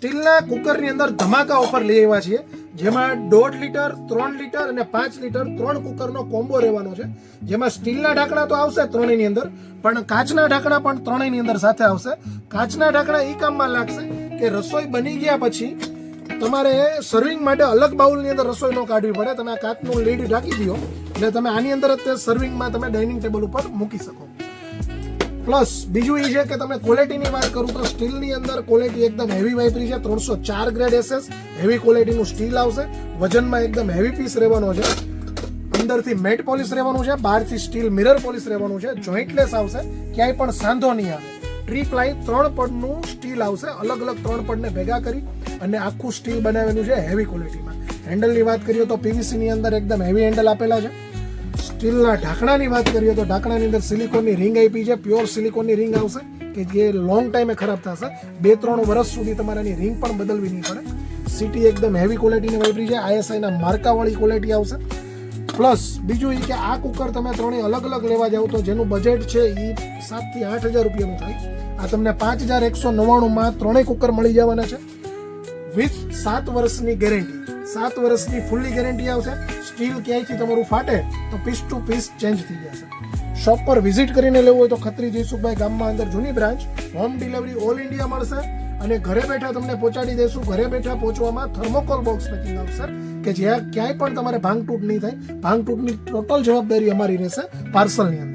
સ્ટીલના કુકરની અંદર ધમાકા ઓફર લઈ આવ્યા છીએ, જેમાં 1.5 લીટર, 3 લીટર અને 5 લીટર 3 કુકરનો કોમ્બો રહેવાનો છે. જેમાં સ્ટીલના ઢાંકણા તો આવશે ત્રણેયની અંદર, પણ કાચના ઢાંકણા પણ ત્રણેયની અંદર સાથે આવશે. કાચના ઢાંકણા એ કામમાં લાગશે કે રસોઈ બની ગયા પછી તમારે સર્વિંગ માટે અલગ બાઉલની અંદર રસોઈ ન કાઢવી પડે. તમે આ કાચનું લીડ ઢાંકી દો એટલે તમે આની અંદર જ તે સર્વિંગમાં તમે ડાઇનિંગ ટેબલ ઉપર મૂકી શકો. પ્લસ બીજું એ છે કે તમે ક્વોલિટીની વાત કરું તો સ્ટીલની અંદર ક્વોલિટી એકદમ હેવી વાપરી છે. 304 ગ્રેડ SS હેવી ક્વોલિટીનું સ્ટીલ આવશે. વજનમાં એકદમ હેવી પીસ રહેવાનો છે. અંદરથી મેટ પોલિશ રહેવાનું છે, બહારથી સ્ટીલ મિરર પોલિશ રહેવાનું છે. જોઈન્ટલેસ આવશે, ક્યાંય પણ સાંધો નહીં આવે. ટ્રી પ્લાય 3 પડનું સ્ટીલ આવશે. અલગ અલગ 3 પડને ભેગા કરી અને આખું સ્ટીલ બનાવેલું છે હેવી ક્વોલિટીમાં. હેન્ડલની વાત કરીએ તો PVC ની અંદર એકદમ હેવી હેન્ડલ આપેલા છે. સ્ટીલના ઢાંકણાની વાત કરીએ તો ઢાંકણાની અંદર સિલિકોનની રિંગ આપી છે. પ્યોર સિલિકોનની રિંગ આવશે કે જે લોંગ ટાઈમે ખરાબ થશે. 2-3 વર્ષ સુધી તમારે એની રિંગ પણ બદલવી નહીં પડે. સીટી એકદમ હેવી ક્વોલિટીની વાપરી છે. ISI ના માર્કાવાળી ક્વોલિટી આવશે. પ્લસ બીજું એ કે આ કુકર તમે ત્રણેય અલગ અલગ લેવા જાવ તો જેનું બજેટ છે એ 7,000 થી 8,000 રૂપિયાનું થાય. આ તમને 5,199 ત્રણેય કુકર મળી જવાના છે વિથ 7 વર્ષની ગેરંટી. 7 વર્ષની ફૂલ્લી ગેરંટી આવશે. સ્ટીલ ક્યાંયથી તમારું ફાટે તો પીસ ટુ પીસ ચેન્જ થઈ જશે. શોપ પર વિઝિટ કરીને લેવું હોય તો ખત્રી જયસુખભાઈ ગામમાં અંદર જૂની branch. Home delivery all India મળશે અને ઘરે બેઠા તમને પહોંચાડી દઈશું. ઘરે બેઠા પહોંચવામાં થર્મોકોલ બોક્સ પેકિંગ આવશે કે જ્યાં ક્યાંય પણ તમારે ભાંગતૂટ નહીં થાય. ભાંગતૂટની ટોટલ જવાબદારી અમારી રહેશે પાર્સલની અંદર.